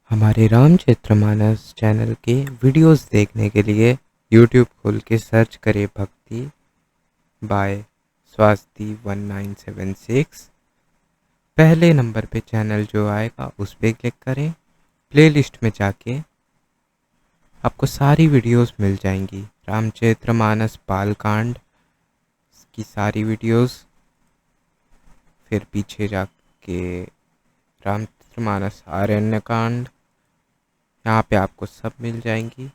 हमारे रामचरितमानस चैनल के वीडियोस देखने के लिए यूट्यूब खोल के सर्च करें भक्ति बाय स्वास्ति 1976। पहले नंबर पे चैनल जो आएगा उस पर क्लिक करें। प्लेलिस्ट में जाके आपको सारी वीडियोस मिल जाएंगी। रामचरितमानस बालकांड की सारी वीडियोस, फिर पीछे जाके रामचरितमानस आरण्यकांड, यहाँ पे आपको सब मिल जाएंगी।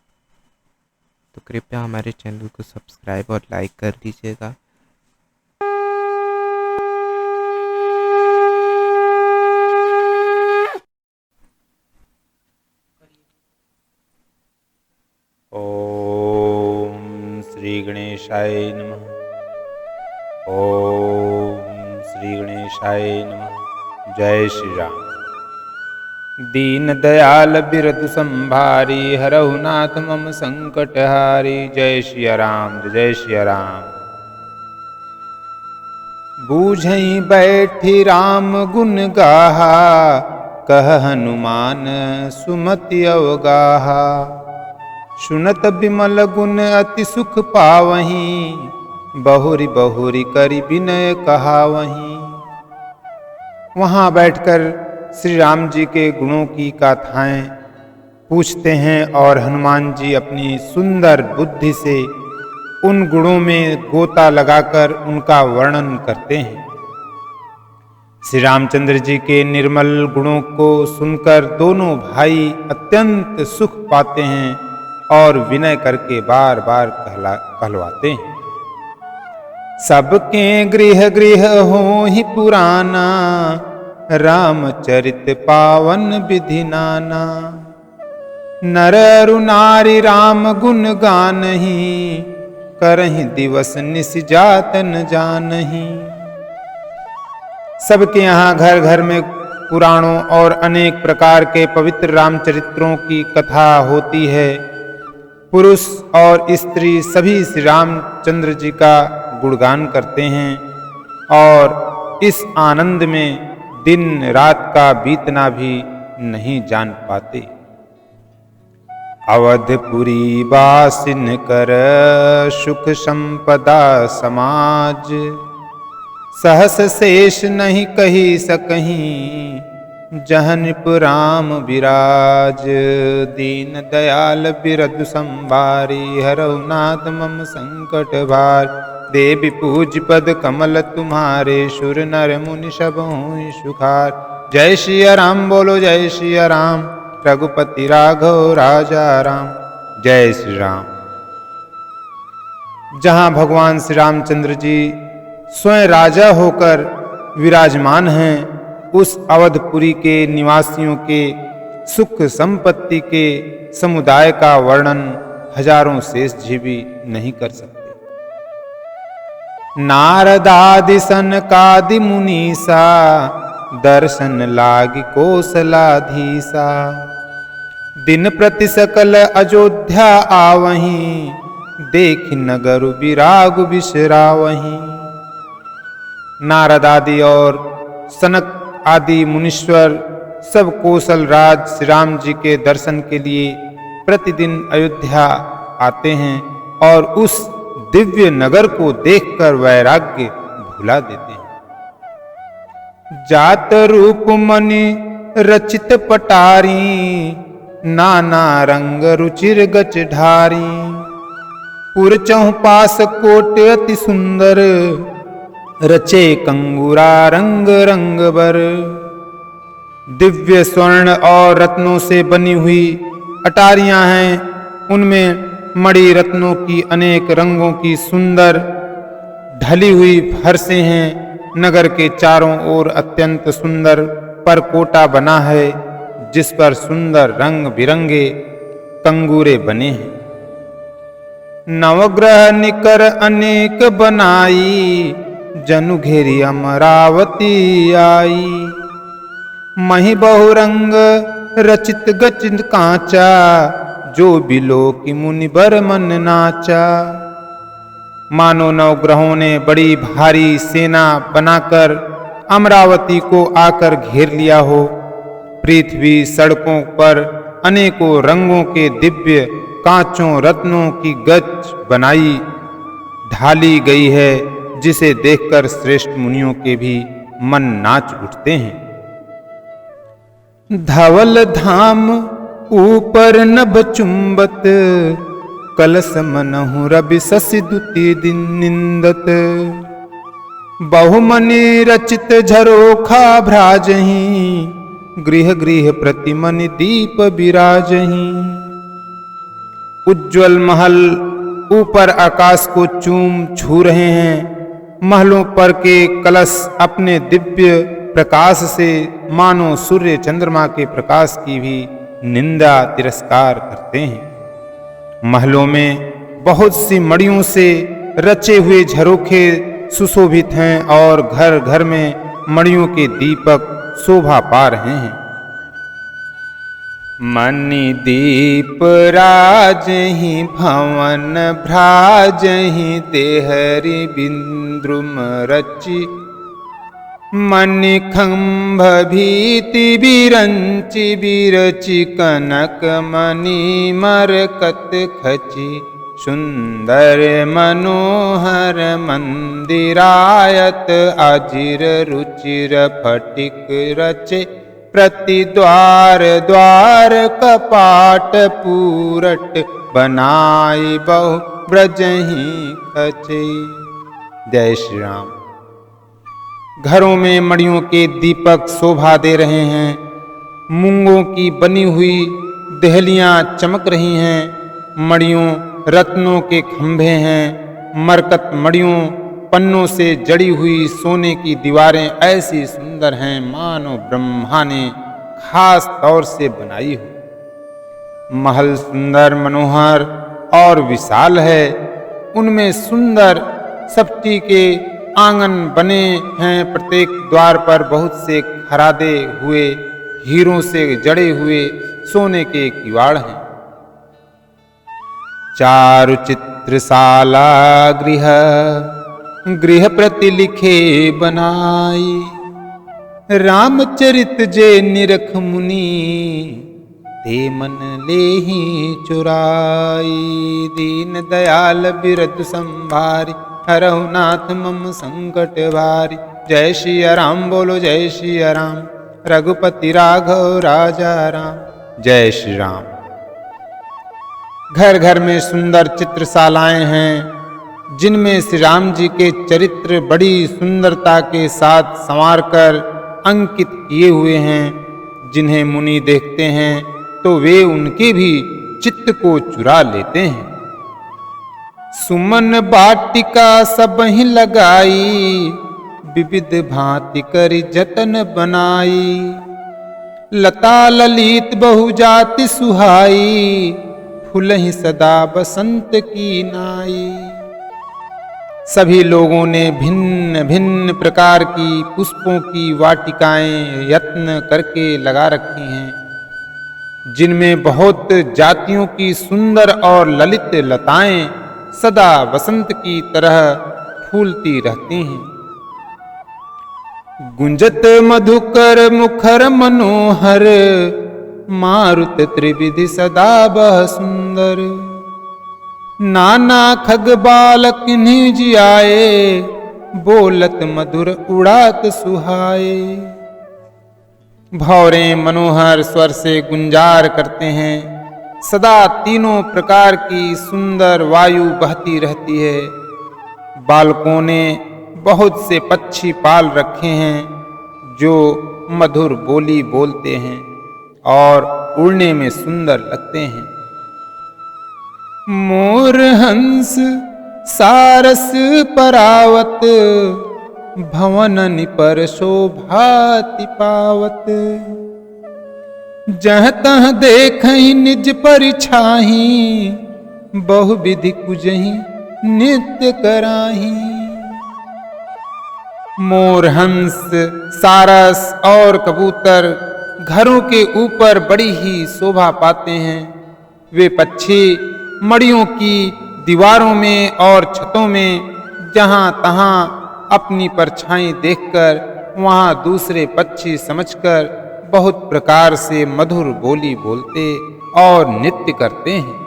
तो कृपया हमारे चैनल को सब्सक्राइब और लाइक कर दीजिएगा। ओम श्री गणेशाय नमः। ओम श्री गणेशाय नमः। जय श्री राम। दीन दयाल बिरदु संभारी, हरहु नाथ मम संकट हारी। जय श्री राम, जय श्री राम। बूझई बैठी राम गुण गाहा, कह हनुमान सुमति अवगाहा। सुनत बिमल गुण अति सुख पावहीं, बहुरी बहुरी करि विनय कहावहीं। वहाँ बैठकर श्री राम जी के गुणों की गाथाएं पूछते हैं और हनुमान जी अपनी सुंदर बुद्धि से उन गुणों में गोता लगाकर उनका वर्णन करते हैं। श्री रामचंद्र जी के निर्मल गुणों को सुनकर दोनों भाई अत्यंत सुख पाते हैं और विनय करके बार बार कहलवाते हैं। सबके गृह गृह हो ही पुराना, रामचरित पावन विधि नाना। नर अरु नारी राम गुण गानहि, करहि दिवस निस जात न जानहि। सबके यहाँ घर घर में पुराणों और अनेक प्रकार के पवित्र रामचरित्रों की कथा होती है। पुरुष और स्त्री सभी श्री रामचंद्र जी का गुणगान करते हैं और इस आनंद में दिन रात का बीतना भी नहीं जान पाते। अवधपुरी बासिन कर सुख संपदा समाज, सहस शेष नहीं कही सकहीं, जहनपुर राम विराज। दीन दयाल बिरदु संभारी, हरहु नाथ मम संकट भार। देवी पूज पद कमल तुम्हारे, सुर नर मुनि सब हों सुखार। जय श्री राम बोलो, जय श्री राम। रघुपति राघव राजा राम। जय श्री राम। जहाँ भगवान श्री रामचंद्र जी स्वयं राजा होकर विराजमान हैं, उस अवधपुरी के निवासियों के सुख संपत्ति के समुदाय का वर्णन हजारों शेष जी भी नहीं कर सकते। नारदादि सनकादि मुनीसा, दर्शन लागी कौशलाधीसा। दिन प्रति सकल अयोध्या आवहीं, देखि नगर विराग बिसरावहीं। नारद आदि और सनक आदि मुनीश्वर सब कौशल राज श्री राम जी के दर्शन के लिए प्रतिदिन अयोध्या आते हैं और उस दिव्य नगर को देखकर वैराग्य भुला देते हैं। जात रूप मणि रचित पटारी, नाना रंग रुचिर गच ढारी। पुर चौपास कोट अति सुंदर, रचे कंगूरा रंग रंग बर। दिव्य स्वर्ण और रत्नों से बनी हुई अटारियां हैं, उनमें मणि रत्नों की अनेक रंगों की सुंदर ढली हुई फरसें हैं। नगर के चारों ओर अत्यंत सुंदर परकोटा बना है, जिस पर सुंदर रंग बिरंगे कंगूरे बने हैं। नवग्रह निकर अनेक बनाई, जनु घेरी अमरावती आई। मही बहुरंग रचित गचित कांचा, जो बिलो की मुनि बर मन नाचा। मानो नवग्रहों ने बड़ी भारी सेना बनाकर अमरावती को आकर घेर लिया हो पृथ्वी सड़कों पर अनेकों रंगों के दिव्य कांचों रत्नों की गज बनाई ढाली गई है, जिसे देखकर श्रेष्ठ मुनियों के भी मन नाच उठते हैं। धवल धाम ऊपर नभ चुंबत, कलश मनहु रवि शशि दुति दिन निंदत। बहुमनि रचित झरोखा भ्राजहि, गृह गृह प्रतिमनि दीप विराजहि। उज्ज्वल महल ऊपर आकाश को चूम छू रहे हैं। महलों पर के कलश अपने दिव्य प्रकाश से मानो सूर्य चंद्रमा के प्रकाश की भी निंदा तिरस्कार करते हैं। महलों में बहुत सी मड़ियों से रचे हुए झरोखे सुशोभित हैं और घर घर में मड़ियों के दीपक शोभा पा रहे हैं। मणि दीप राजहि भवन भ्राजहि, देहरि बिंद्रुम रचि। मणि खंभ भीति बिरंचि, बिरचि कनक मणि मरकत खचि। सुंदर मनोहर मंदिरायत, अजिर रुचिर फटिक रचे। प्रति द्वार द्वार कपाट पूरट, बनाई बहु ब्रजहि खचे। जय श्री राम। घरों में मड़ियों के दीपक शोभा दे रहे हैं। मूंगों की बनी हुई देहलियां चमक रही हैं। मड़ियों रत्नों के खंभे हैं। मरकत मड़ियों पन्नों से जड़ी हुई सोने की दीवारें ऐसी सुंदर हैं मानो ब्रह्मा ने खास तौर से बनाई हो। महल सुंदर मनोहर और विशाल है। उनमें सुंदर सप्ती के आंगन बने हैं। प्रत्येक द्वार पर बहुत से खरादे हुए हीरों से जड़े हुए सोने के किवाड़ हैं। चारु चित्रशाला गृह, गृह प्रति लिखे बनाई। रामचरित जे निरख मुनि, ते मन लेहि चुराई। दीन दयाल बिरधु संभारी, हरहु नाथ मम संकट भारी। जय श्री राम बोलो जय श्री राम, रघुपति राघव राजा राम। जय श्री राम। घर घर में सुंदर चित्रशालाएं हैं, जिनमें श्री राम जी के चरित्र बड़ी सुंदरता के साथ संवार कर अंकित किए हुए हैं। जिन्हें मुनि देखते हैं तो वे उनके भी चित्त को चुरा लेते हैं। सुमन बाटिका सब ही लगाई, विविध भांति कर जतन बनाई। लता ललित बहुजाति सुहाई, फूलहि सदा बसंत की नाई। सभी लोगों ने भिन्न भिन्न प्रकार की पुष्पों की वाटिकाएं यत्न करके लगा रखी हैं, जिनमें बहुत जातियों की सुंदर और ललित लताएं सदा वसंत की तरह फूलती रहती हैं। गुंजत मधुकर मुखर मनोहर, मारुत त्रिविधि सदा बह सुंदर। नाना खग बालक निजियाए, बोलत मधुर उड़ात सुहाए। भौरे मनोहर स्वर से गुंजार करते हैं। सदा तीनों प्रकार की सुंदर वायु बहती रहती है। बालकों ने बहुत से पक्षी पाल रखे हैं, जो मधुर बोली बोलते हैं और उड़ने में सुंदर लगते हैं। मोर हंस सारस परावत, भवन पर शोभाति पावत। जह तह देखहि निज परिछाही, बहुविधि कुजहि नित्य कराही। मोर हंस सारस और कबूतर घरों के ऊपर बड़ी ही शोभा पाते हैं। वे पक्षी मड़ियों की दीवारों में और छतों में जहां तहां अपनी परछाई देखकर वहां दूसरे पक्षी समझकर बहुत प्रकार से मधुर बोली बोलते और नृत्य करते हैं।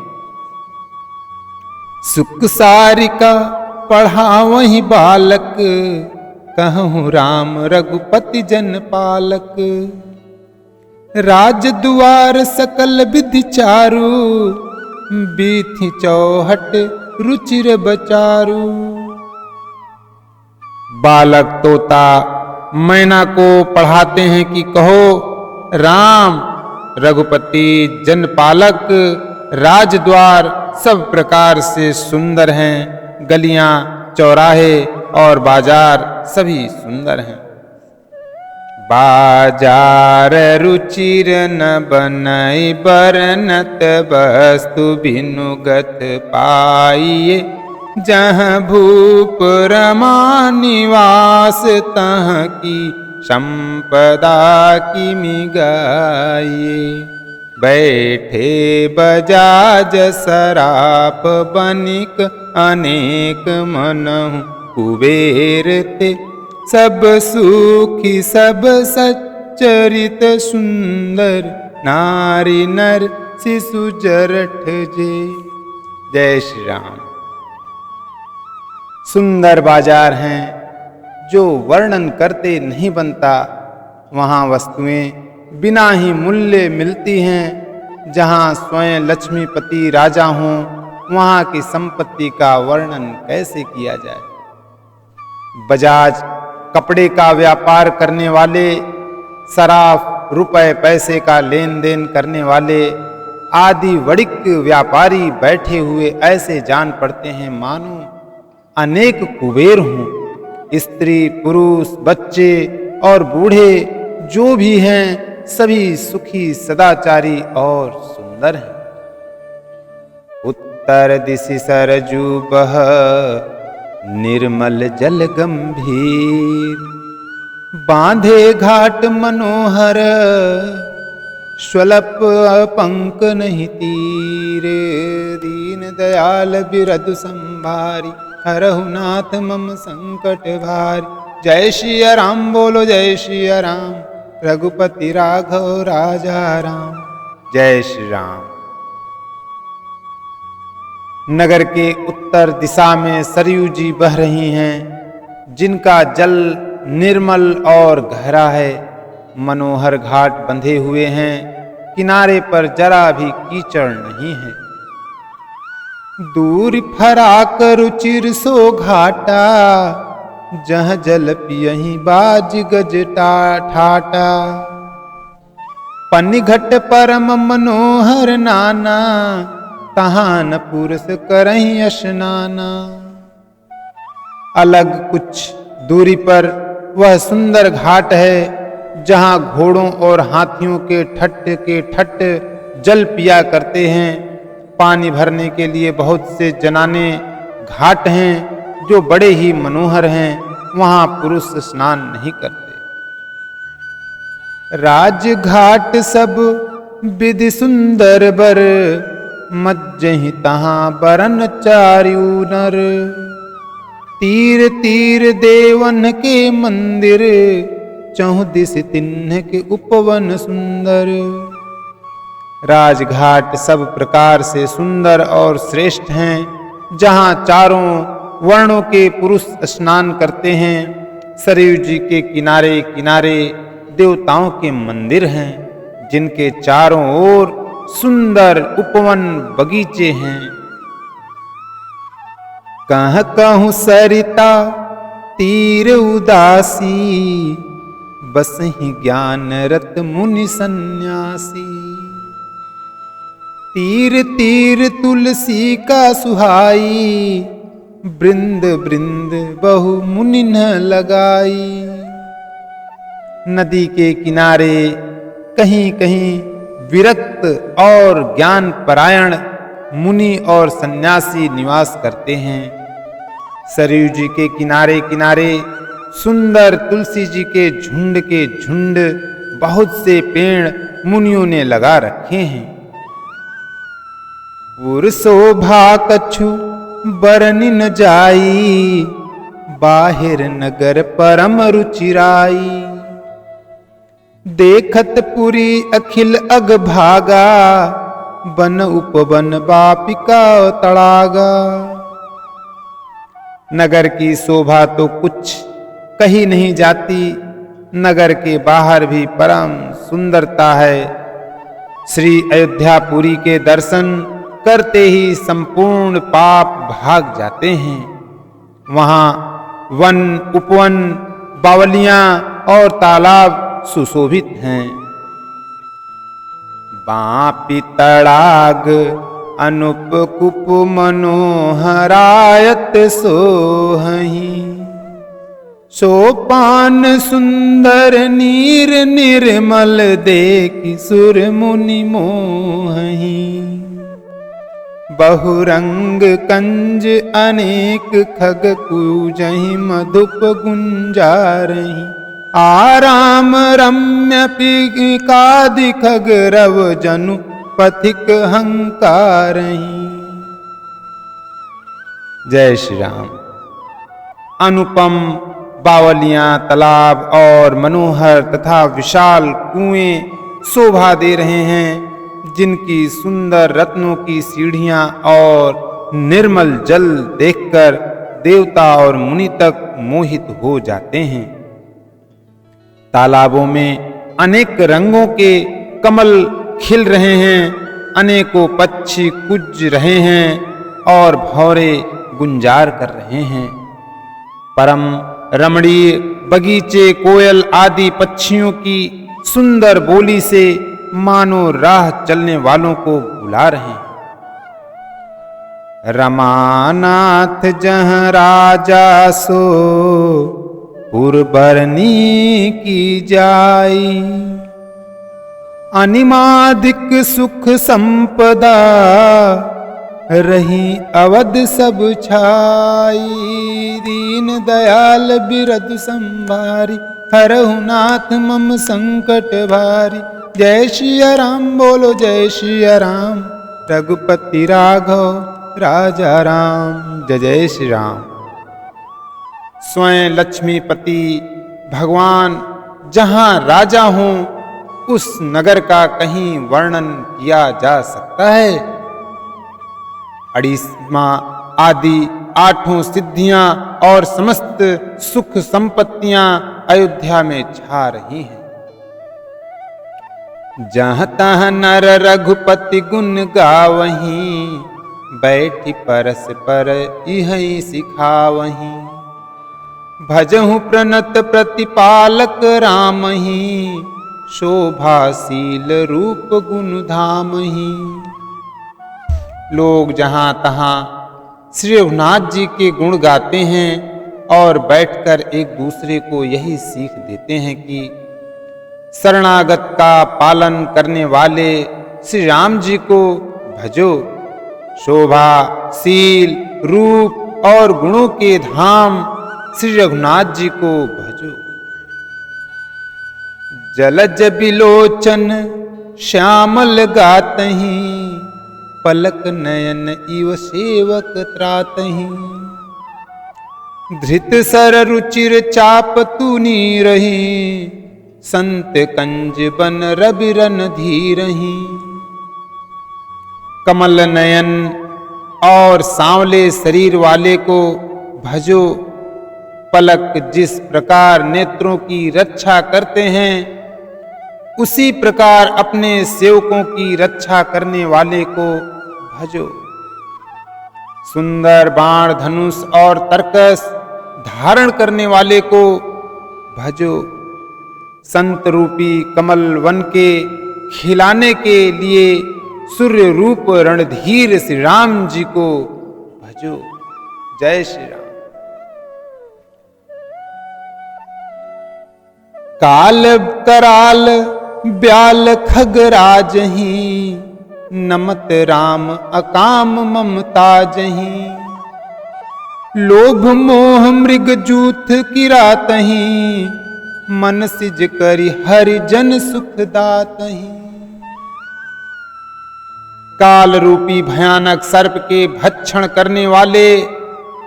सुख सारिका पढ़ावहि बालक, कहूँ राम रघुपति जन पालक। राज दुआर सकल विधि चारु, बीथि चौहट रुचिर बचारू। बालक तोता मैना को पढ़ाते हैं कि कहो राम रघुपति जनपालक, राजद्वार सब प्रकार से सुंदर हैं, गलियां चौराहे और बाजार सभी सुंदर हैं। बाजार रुचिर न बनई बरनत, वस्तु बिनुगत पाइए। जहाँ भूप रमा निवास, तह की संपदा की मिगाइए। बैठे बजाज सराप, बनिक अनेक मनहु कुबेर थे। सब सुखी सब सच्चरित, सुंदर नारी नर शिशु जरठ जे। जय श्री राम। सुंदर बाजार हैं जो वर्णन करते नहीं बनता। वहाँ वस्तुएं बिना ही मूल्य मिलती हैं। जहाँ स्वयं लक्ष्मीपति राजा हों, वहाँ की संपत्ति का वर्णन कैसे किया जाए। बजाज कपड़े का व्यापार करने वाले, सराफ रुपए पैसे का लेन देन करने वाले आदि वणिक व्यापारी बैठे हुए ऐसे जान पड़ते हैं मानो अनेक कुबेर हों। स्त्री पुरुष बच्चे और बूढ़े जो भी हैं, सभी सुखी सदाचारी और सुंदर हैं। उत्तर दिशि सरजू बह, निर्मल जल गंभीर। बांधे घाट मनोहर, स्वल्प पंक नहीं तीर। दीन दयाल बिरधु संभारी, हरहु नाथ मम संकट भारी। जय श्री राम बोलो जय श्री राम, रघुपति राघव राजा राम। जय श्री राम। नगर के उत्तर दिशा में सरयू जी बह रही हैं, जिनका जल निर्मल और गहरा है। मनोहर घाट बंधे हुए हैं, किनारे पर जरा भी कीचड़ नहीं है। दूर फराक रुचिर सो घाटा, जहाँ जल पियहि बाज गज ठाटा। पनिघट परम मनोहर नाना, तहाँ न पुरुष करहि स्नाना। अलग कुछ दूरी पर वह सुंदर घाट है, जहाँ घोड़ों और हाथियों के ठट जल पिया करते हैं। पानी भरने के लिए बहुत से जनाने घाट हैं जो बड़े ही मनोहर हैं। वहाँ पुरुष स्नान नहीं करते। राजघाट सब विधि सुंदर बर, मज्जहि तहाँ बरन चार्यू नर। तीर तीर देवन के मंदिर, चौदिस तिन्ह के उपवन सुंदर। राजघाट सब प्रकार से सुंदर और श्रेष्ठ हैं, जहाँ चारों वर्णों के पुरुष स्नान करते हैं। सरयू जी के किनारे किनारे देवताओं के मंदिर हैं, जिनके चारों ओर सुंदर उपवन बगीचे हैं। कह कहूँ सरिता तीर उदासी, बसहि ज्ञान रत मुनि सन्यासी। तीर तीर तुलसी का सुहाई, बृंद बृंद बहु मुनि न लगाई। नदी के किनारे कहीं कहीं विरक्त और ज्ञान परायण मुनि और सन्यासी निवास करते हैं। सरयू जी के किनारे किनारे सुंदर तुलसी जी के झुंड बहुत से पेड़ मुनियों ने लगा रखे हैं। पुर शोभा कछु बरनि न जाई, बाहिर नगर परम रुचिराई। देखत पुरी अखिल अग भागा, बन उपवन बापिका तड़ागा। नगर की शोभा तो कुछ कही नहीं जाती, नगर के बाहर भी परम सुंदरता है। श्री अयोध्यापुरी के दर्शन करते ही संपूर्ण पाप भाग जाते हैं। वहां वन, उपवन, बावलियां और तालाब सुशोभित हैं। बापी तड़ाग अनुप कुप मनोहरायत सोहहीं, सोपान सुंदर नीर निर्मल देखि सुर मुनि मोहहीं। बहुरंग कंज अनेक खग कूजहि मधुप गुंजारहि, आराम रम्य पिकादि खग रव जनु पथिक हंकारहि। जय श्री राम। अनुपम बावलियां, तालाब और मनोहर तथा विशाल कुएं शोभा दे रहे हैं, जिनकी सुंदर रत्नों की सीढ़ियां और निर्मल जल देखकर देवता और मुनि तक मोहित हो जाते हैं। तालाबों में अनेक रंगों के कमल खिल रहे हैं, अनेकों पक्षी कूज रहे हैं और भौरे गुंजार कर रहे हैं। परम रमणीय बगीचे कोयल आदि पक्षियों की सुंदर बोली से मानो राह चलने वालों को बुला रहे हैं। रमानाथ जहाँ राजा सो पुरबरनी की जाई, अनिमादिक सुख संपदा रही अवध सब छाई। दीन दयाल बिरद संभारी, हरहु नाथ मम संकट भारी। जय श्री राम बोलो जय श्री राम, रघुपति राघव राजा राम। जय जय श्री राम। स्वयं लक्ष्मीपति भगवान जहाँ राजा हों, उस नगर का कहीं वर्णन किया जा सकता है। अड़ीसमा आदि 8 सिद्धियां और समस्त सुख संपत्तियां अयोध्या में छा रही हैं। जहाँ तहाँ नर रघुपति गुण गावहीं, बैठी परस पर इहि सिखावहीं। भजहु प्रणत प्रतिपालक रामहीं, शोभाशील रूप गुण धामहीं। लोग जहाँ तहाँ श्री रघुनाथ जी के गुण गाते हैं और बैठकर एक दूसरे को यही सीख देते हैं कि शरणागत का पालन करने वाले श्री राम जी को भजो। शोभा, शील, रूप और गुणों के धाम श्री रघुनाथ जी को भजो। जलज बिलोचन श्यामल गातहीं, पलक नयन इव सेवक त्रातहीं। धृत सर रुचिर चाप तूनी रही, संत कंज बन रबिरन धीरहीं। कमल नयन और सांवले शरीर वाले को भजो। पलक जिस प्रकार नेत्रों की रक्षा करते हैं, उसी प्रकार अपने सेवकों की रक्षा करने वाले को भजो। सुंदर बाण, धनुष और तरकस धारण करने वाले को भजो। संत रूपी कमल वन के खिलाने के लिए सूर्य रूप रणधीर श्री राम जी को भजो। जय श्री राम। काल कराल ब्याल खगराजहीं, नमत राम अकाम ममता जहीं। लोभ मोह मृग जूथ किरातहीं, मन सिज करि हरि जन सुख दातहीं। काल रूपी भयानक सर्प के भक्षण करने वाले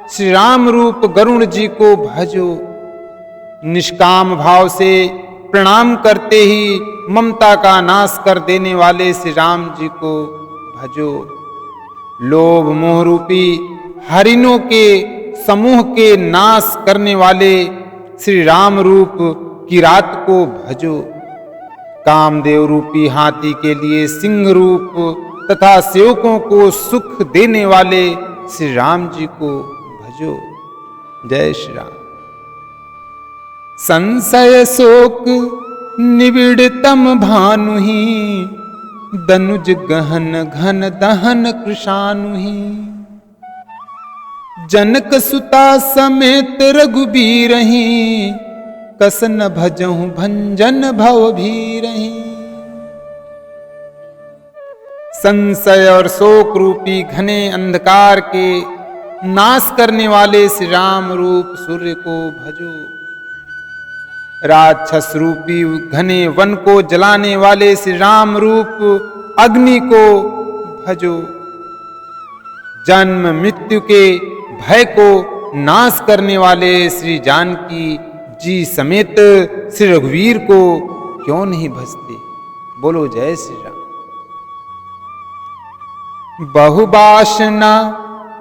श्री राम रूप गरुण जी को भजो। निष्काम भाव से प्रणाम करते ही ममता का नाश कर देने वाले श्री राम जी को भजो। लोभ मोह रूपी हरिणों के समूह के नाश करने वाले श्री राम रूप की रात को भजो। कामदेव रूपी हाथी के लिए सिंह रूप तथा सेवकों को सुख देने वाले श्री राम जी को भजो। जय श्री राम। संशय शोक निबिड़तम भानुहि, दनुज गहन घन दहन कृशानुहि। जनक सुता समेत रघुबीरहि, कसन भजहु भंजन भव भीरहि। संशय और शोक रूपी घने अंधकार के नाश करने वाले श्री राम रूप सूर्य को भजो। राक्षस रूपी घने वन को जलाने वाले श्री राम रूप अग्नि को भजो। जन्म मृत्यु के भय को नाश करने वाले श्री जानकी जी समेत श्री रघुवीर को क्यों नहीं भजते। बोलो जय श्री राम। बहुबासना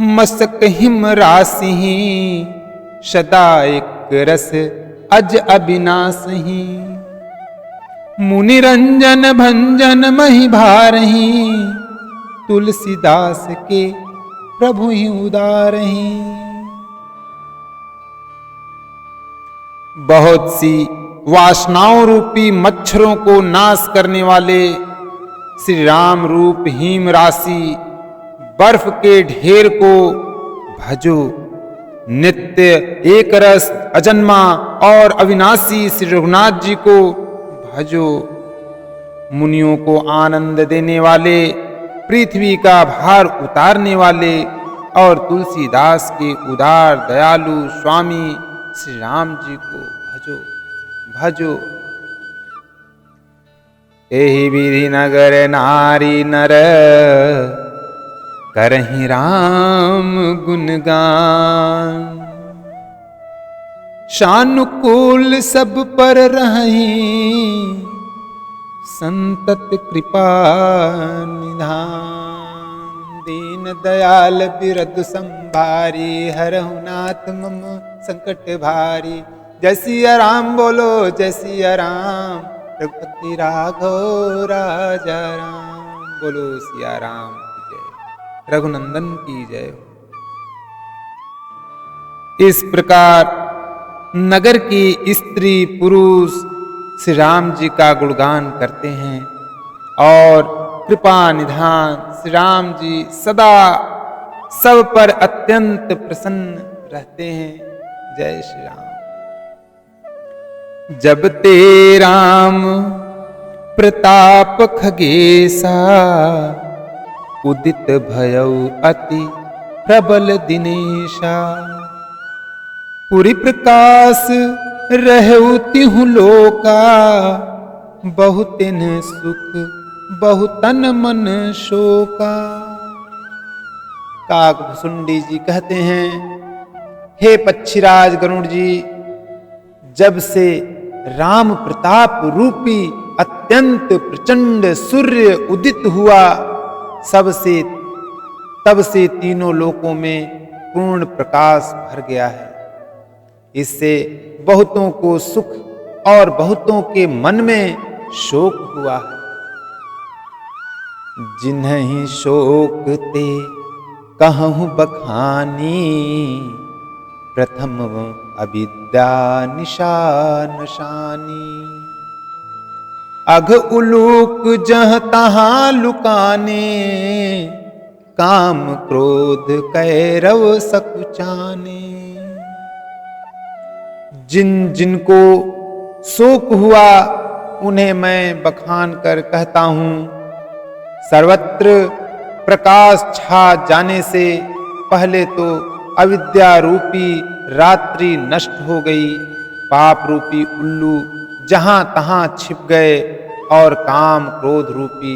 मस्तक हिम राशि, सदा एक रस अज अविनाशहि। मुनि रंजन भंजन महि भारहि, तुलसीदास के प्रभु ही उदारहि। बहुत सी वासनाओं रूपी मच्छरों को नाश करने वाले श्री राम रूप हिम राशि बर्फ के ढेर को भजो। नित्य एक रस अजन्मा और अविनाशी श्री रघुनाथ जी को भजो। मुनियों को आनंद देने वाले, पृथ्वी का भार उतारने वाले और तुलसीदास के उदार दयालु स्वामी श्री राम जी को भजो भजो। एहि विधि नगर नारी नर, करहि राम गुणगान। शानुकूल सब पर रहि, संतत कृपा निधान। दीन दयाल बिरद संभारी, हरहु नाथ मम संकट भारी। जय सिया राम बोलो जय सिया राम, रघुपति राघव राजा राम। बोलो सिया राम की जय, रघुनंदन की जय। इस प्रकार नगर की स्त्री पुरुष श्री राम जी का गुणगान करते हैं और कृपा निधान श्री राम जी सदा सब पर अत्यंत प्रसन्न रहते हैं। जय श्री राम। जब ते राम प्रताप खगेसा, उदित भयउ अति प्रबल दिनेशा। पुरी प्रकाश रहु तिहु लोका, बहुतिन सुख बहुतन मन शोका। काकभुसुंडी जी कहते हैं, हे पक्षीराज गरुड़ जी, जब से राम प्रताप रूपी अत्यंत प्रचंड सूर्य उदित हुआ, तब से तीनों लोकों में पूर्ण प्रकाश भर गया है। इससे बहुतों को सुख और बहुतों के मन में शोक हुआ है। जिन्हीं शोक ते कहूँ बखानी, प्रथम अविद्या निशान शानी। अघ उलूक जह तहाँ लुकाने, काम क्रोध कैरव सकुचाने। जिनको शोक हुआ उन्हें मैं बखान कर कहता हूँ, सर्वत्र प्रकाश छा जाने से पहले तो अविद्या रूपी रात्रि नष्ट हो गई, पाप रूपी उल्लू जहां तहां छिप गए और काम क्रोध रूपी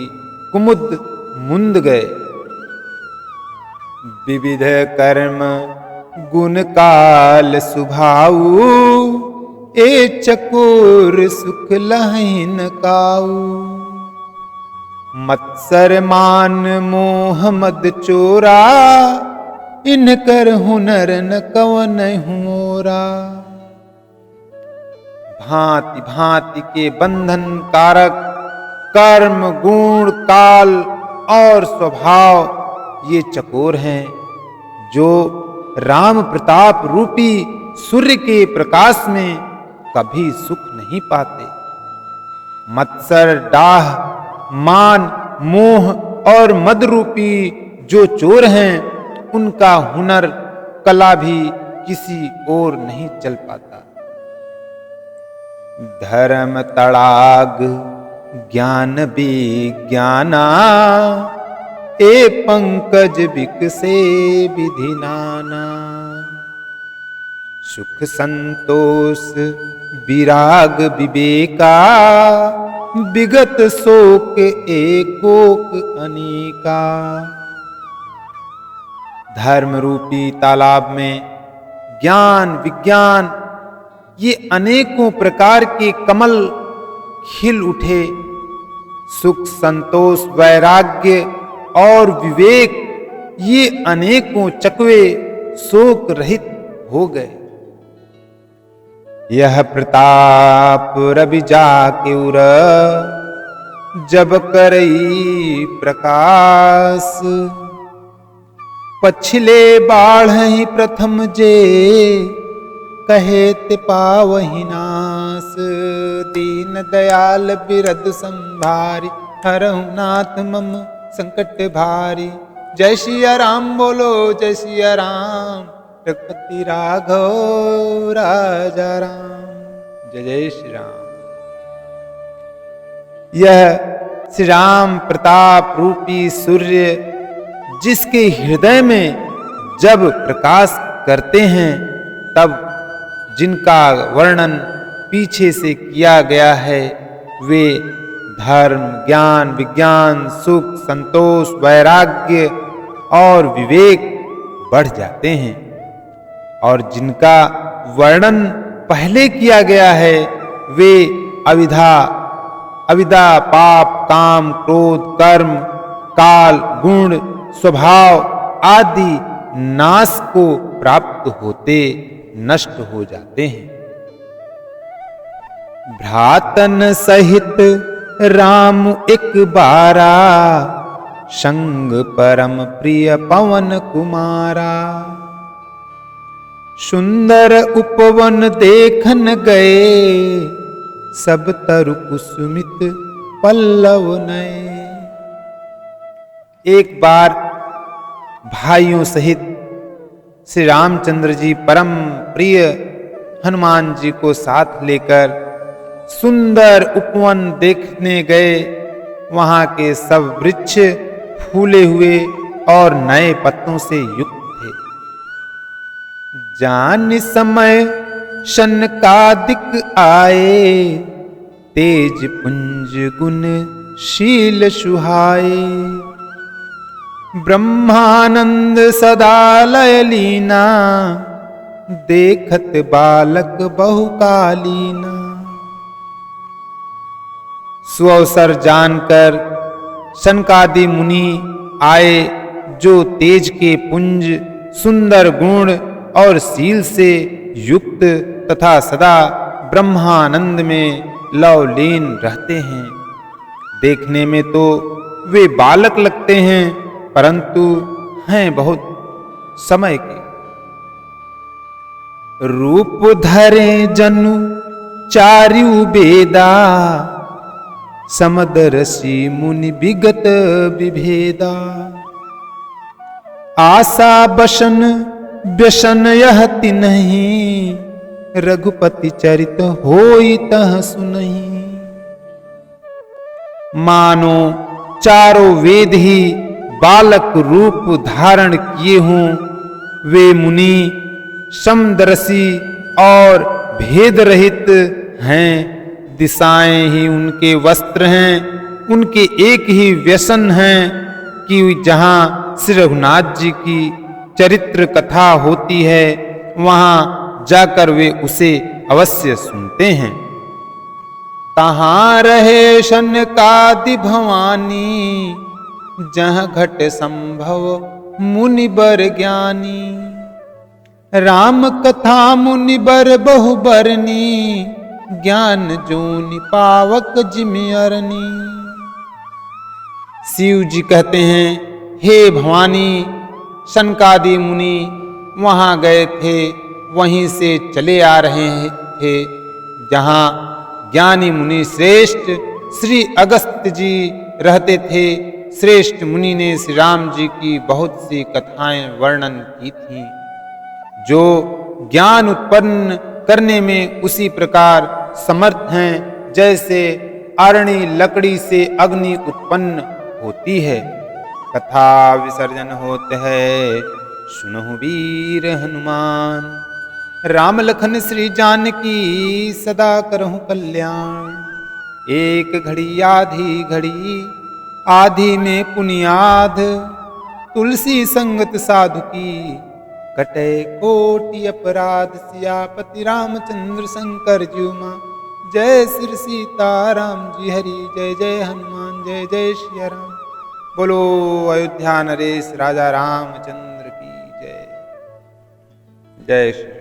कुमुद मुंद गए। विविध कर्म गुण काल सुभाऊ, ए चकोर सुख लहि न काऊ। मत्सर मान मोह मद चोरा, इनकर हुनर न कवन मोरा। भांति भांति के बंधन कारक कर्म, गुण, काल और स्वभाव ये चकोर हैं, जो राम प्रताप रूपी सूर्य के प्रकाश में कभी सुख नहीं पाते। मत्सर, डाह, मान, मोह और मद रूपी जो चोर हैं, उनका हुनर, कला भी किसी और नहीं चल पाता। धर्म तड़ाग ज्ञान विज्ञाना, ए पंकज विकसे विधि नाना। सुख संतोष विराग विवेका, विगत शोक एकोक अनेका। धर्म रूपी तालाब में ज्ञान विज्ञान ये अनेकों प्रकार के कमल खिल उठे। सुख संतोष वैराग्य और विवेक ये अनेकों चकवे शोक रहित हो गए। यह प्रताप रवि जाके उर, जब करई प्रकाश। पछले बाढ़ ही प्रथम जे, कहे ते पावहि नास। दीन दयाल बिरद संभारी, हरहु नाथ मम संकट भारी। जय सिया राम बोलो, जय सिया राम। रघुपति राघव राजा राम। जय जय श्री राम। यह श्री राम प्रताप रूपी सूर्य जिसके हृदय में जब प्रकाश करते हैं, तब जिनका वर्णन पीछे से किया गया है, वे धर्म, ज्ञान, विज्ञान, सुख, संतोष, वैराग्य और विवेक बढ़ जाते हैं। और जिनका वर्णन पहले किया गया है, वे अविद्या, पाप, काम, क्रोध, कर्म, काल, गुण, स्वभाव आदि नाश को प्राप्त होते नष्ट हो जाते हैं। भ्रातन सहित राम एक बारा, संग परम प्रिय पवन कुमारा। सुंदर उपवन देखन गए, सब तरु कुसुमित पल्लव नए। एक बार भाइयों सहित श्री रामचंद्र जी परम प्रिय हनुमान जी को साथ लेकर सुंदर उपवन देखने गए। वहां के सब वृक्ष फूले हुए और नए पत्तों से युक्त थे। जान समय शनकादिक आए, तेज पुंज गुण शील सुहाए। ब्रह्मानंद सदा लय लीना, देखत बालक बहुकालीना। सुअवसर जानकर शनकादि मुनि आए, जो तेज के पुंज, सुंदर गुण और शील से युक्त तथा सदा ब्रह्मानंद में लवलीन रहते हैं। देखने में तो वे बालक लगते हैं, परंतु हैं बहुत समय के। रूप धरे जनु चारु बेदा, समदर्शी मुनि विगत विभेदा। आशा बसन व्यसन यह तिन्हि, रघुपति चरित होई तह सुनहि। मानो चारों वेद ही बालक रूप धारण किए हों। वे मुनि समदर्शी और भेद रहित हैं। दिशाएं ही उनके वस्त्र हैं। उनके एक ही व्यसन है कि जहां श्री रघुनाथ जी की चरित्र कथा होती है, वहां जाकर वे उसे अवश्य सुनते हैं। तहाँ रहे शनकादि भवानी, जहाँ घट संभव मुनि बर ज्ञानी। राम कथा मुनि बर बहु बरनी, ज्ञान जोनि पावक जिमि अरनी। शिव जी कहते हैं, हे भवानी, शनकादि मुनि वहां गए थे, वहीं से चले आ रहे थे जहां ज्ञानी मुनि श्रेष्ठ श्री अगस्त्य जी रहते थे। श्रेष्ठ मुनि ने श्री राम जी की बहुत सी कथाएं वर्णन की थी, जो ज्ञान उत्पन्न करने में उसी प्रकार समर्थ हैं जैसे अरणी लकड़ी से अग्नि उत्पन्न होती है। कथा विसर्जन होते है, सुनहु वीर हनुमान। राम लखन श्री जानकी सदा करहु कल्याण। एक घड़ी आधी घड़ी, आधी में पुनियाद। तुलसी संगत साधु की, कटे कोटि अपराध। सियापति रामचंद्र शंकर जुमा, जय श्री सीताराम जी हरि। जय जय हनुमान, जय जय श्री राम। बोलो अयोध्या नरेश राजा रामचंद्र की जय। जय श्री